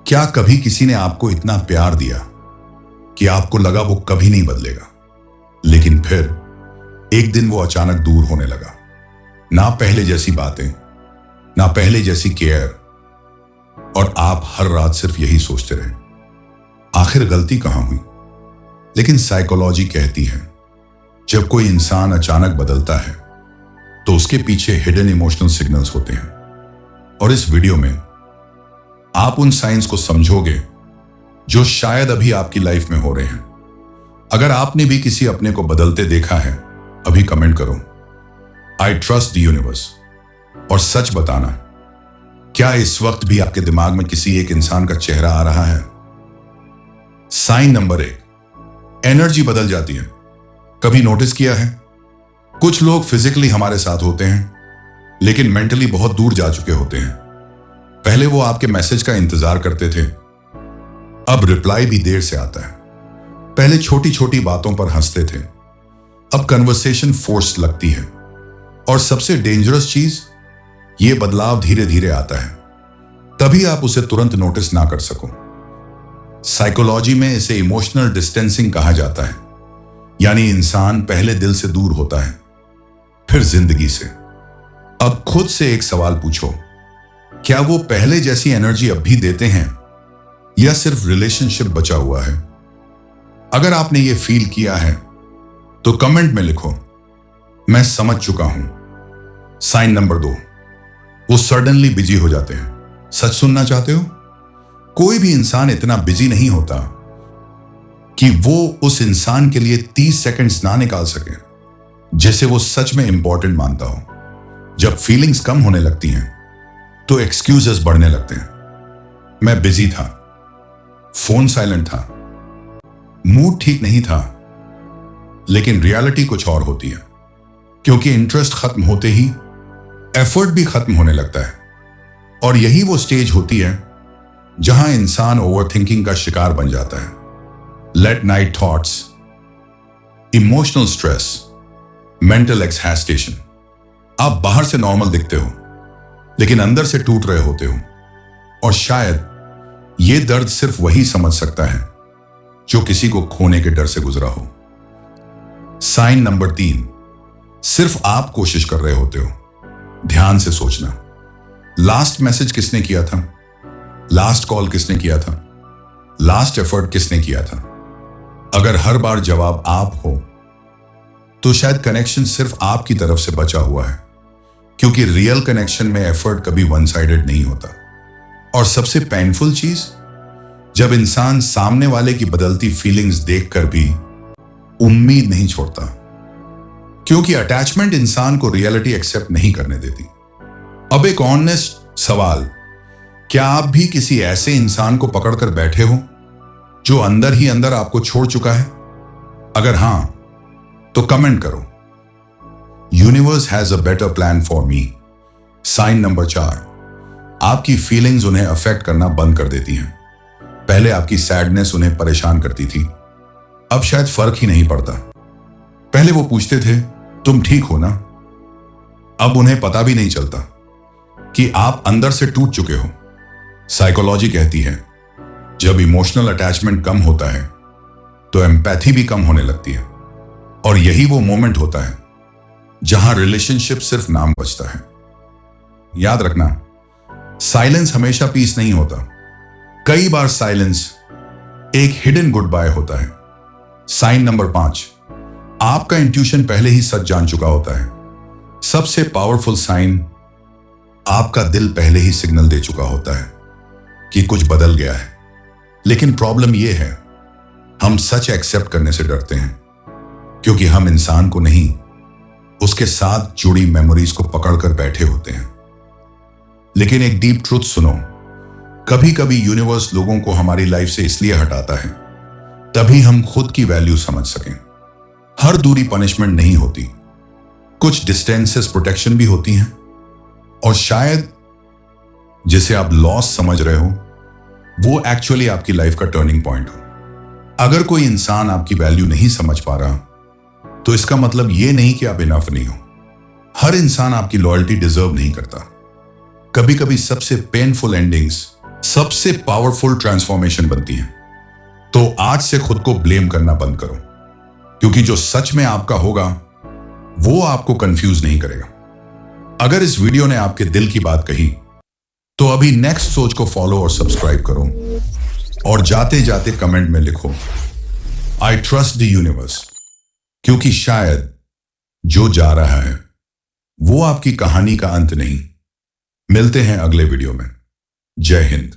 क्या कभी किसी ने आपको इतना प्यार दिया कि आपको लगा वो कभी नहीं बदलेगा, लेकिन फिर एक दिन वो अचानक दूर होने लगा? ना पहले जैसी बातें, ना पहले जैसी केयर, और आप हर रात सिर्फ यही सोचते रहे, आखिर गलती कहां हुई? लेकिन साइकोलॉजी कहती है, जब कोई इंसान अचानक बदलता है तो उसके पीछे हिडन इमोशनल सिग्नल्स होते हैं। और इस वीडियो में आप उन साइंस को समझोगे जो शायद अभी आपकी लाइफ में हो रहे हैं। अगर आपने भी किसी अपने को बदलते देखा है, अभी कमेंट करो, आई ट्रस्ट द यूनिवर्स, और सच बताना, क्या इस वक्त भी आपके दिमाग में किसी एक इंसान का चेहरा आ रहा है? साइन नंबर 1, एनर्जी बदल जाती है। कभी नोटिस किया है, कुछ लोग फिजिकली हमारे साथ होते हैं लेकिन मेंटली बहुत दूर जा चुके होते हैं। पहले वो आपके मैसेज का इंतजार करते थे, अब रिप्लाई भी देर से आता है। पहले छोटी छोटी बातों पर हंसते थे, अब कन्वर्सेशन फोर्स्ड लगती है। और सबसे डेंजरस चीज, ये बदलाव धीरे धीरे आता है, तभी आप उसे तुरंत नोटिस ना कर सको। साइकोलॉजी में इसे इमोशनल डिस्टेंसिंग कहा जाता है, यानी इंसान पहले दिल से दूर होता है, फिर जिंदगी से। अब खुद से एक सवाल पूछो, क्या वो पहले जैसी एनर्जी अब भी देते हैं, या सिर्फ रिलेशनशिप बचा हुआ है? अगर आपने ये फील किया है तो कमेंट में लिखो, मैं समझ चुका हूं। साइन नंबर 2, वो सडनली बिजी हो जाते हैं। सच सुनना चाहते हो? कोई भी इंसान इतना बिजी नहीं होता कि वो उस इंसान के लिए 30 सेकंड्स ना निकाल सके जैसे वो सच में इंपॉर्टेंट मानता हो। जब फीलिंग्स कम होने लगती हैं तो एक्सक्यूजेस बढ़ने लगते हैं। मैं बिजी था, फोन साइलेंट था, मूड ठीक नहीं था। लेकिन रियलिटी कुछ और होती है, क्योंकि इंटरेस्ट खत्म होते ही एफर्ट भी खत्म होने लगता है। और यही वो स्टेज होती है जहां इंसान ओवरथिंकिंग का शिकार बन जाता है। Late night thoughts, emotional stress, mental exhaustion. आप बाहर से नॉर्मल दिखते हो लेकिन अंदर से टूट रहे होते हो। और शायद ये दर्द सिर्फ वही समझ सकता है जो किसी को खोने के डर से गुजरा हो। साइन नंबर 3, सिर्फ आप कोशिश कर रहे होते हो। ध्यान से सोचना, लास्ट मैसेज किसने किया था? लास्ट कॉल किसने किया था? लास्ट एफर्ट किसने किया था? अगर हर बार जवाब आप हो तो शायद कनेक्शन सिर्फ आपकी तरफ से बचा हुआ है, क्योंकि रियल कनेक्शन में एफर्ट कभी वन साइडेड नहीं होता। और सबसे पेनफुल चीज, जब इंसान सामने वाले की बदलती फीलिंग्स देखकर भी उम्मीद नहीं छोड़ता, क्योंकि अटैचमेंट इंसान को रियलिटी एक्सेप्ट नहीं करने देती। अब एक ऑनेस्ट सवाल, क्या आप भी किसी ऐसे इंसान को पकड़कर बैठे हो जो अंदर ही अंदर आपको छोड़ चुका है? अगर हां तो कमेंट करो, universe has a better plan for me. Sign number 4, आपकी फीलिंग्स उन्हें अफेक्ट करना बंद कर देती हैं। पहले आपकी सैडनेस उन्हें परेशान करती थी, अब शायद फर्क ही नहीं पड़ता। पहले वो पूछते थे, तुम ठीक हो ना? अब उन्हें पता भी नहीं चलता कि आप अंदर से टूट चुके हो। साइकोलॉजी कहती है, जब इमोशनल अटैचमेंट कम होता है तो एम्पैथी भी कम होने लगती है। और यही वो मोमेंट होता है जहां रिलेशनशिप सिर्फ नाम बचता है। याद रखना, साइलेंस हमेशा पीस नहीं होता। कई बार साइलेंस एक हिडन गुड बाय होता है। साइन नंबर 5, आपका इंट्यूशन पहले ही सच जान चुका होता है। सबसे पावरफुल साइन, आपका दिल पहले ही सिग्नल दे चुका होता है कि कुछ बदल गया है। लेकिन प्रॉब्लम यह है, हम सच एक्सेप्ट करने से डरते हैं, क्योंकि हम इंसान को नहीं, उसके साथ जुड़ी मेमोरीज को पकड़कर बैठे होते हैं। लेकिन एक डीप ट्रूथ सुनो, कभी कभी यूनिवर्स लोगों को हमारी लाइफ से इसलिए हटाता है तभी हम खुद की वैल्यू समझ सकें। हर दूरी पनिशमेंट नहीं होती, कुछ डिस्टेंसेस प्रोटेक्शन भी होती हैं। और शायद जिसे आप लॉस समझ रहे हो वो एक्चुअली आपकी लाइफ का टर्निंग पॉइंट हो। अगर कोई इंसान आपकी वैल्यू नहीं समझ पा रहा तो इसका मतलब ये नहीं कि आप इनफ नहीं हो। हर इंसान आपकी लॉयल्टी डिजर्व नहीं करता। कभी कभी सबसे पेनफुल एंडिंग्स सबसे पावरफुल ट्रांसफॉर्मेशन बनती हैं। तो आज से खुद को ब्लेम करना बंद करो, क्योंकि जो सच में आपका होगा वो आपको कंफ्यूज नहीं करेगा। अगर इस वीडियो ने आपके दिल की बात कही तो अभी नेक्स्ट सोच को फॉलो और सब्सक्राइब करो, और जाते जाते कमेंट में लिखो आई ट्रस्ट द यूनिवर्स, क्योंकि शायद जो जा रहा है वो आपकी कहानी का अंत नहीं। मिलते हैं अगले वीडियो में। जय हिंद।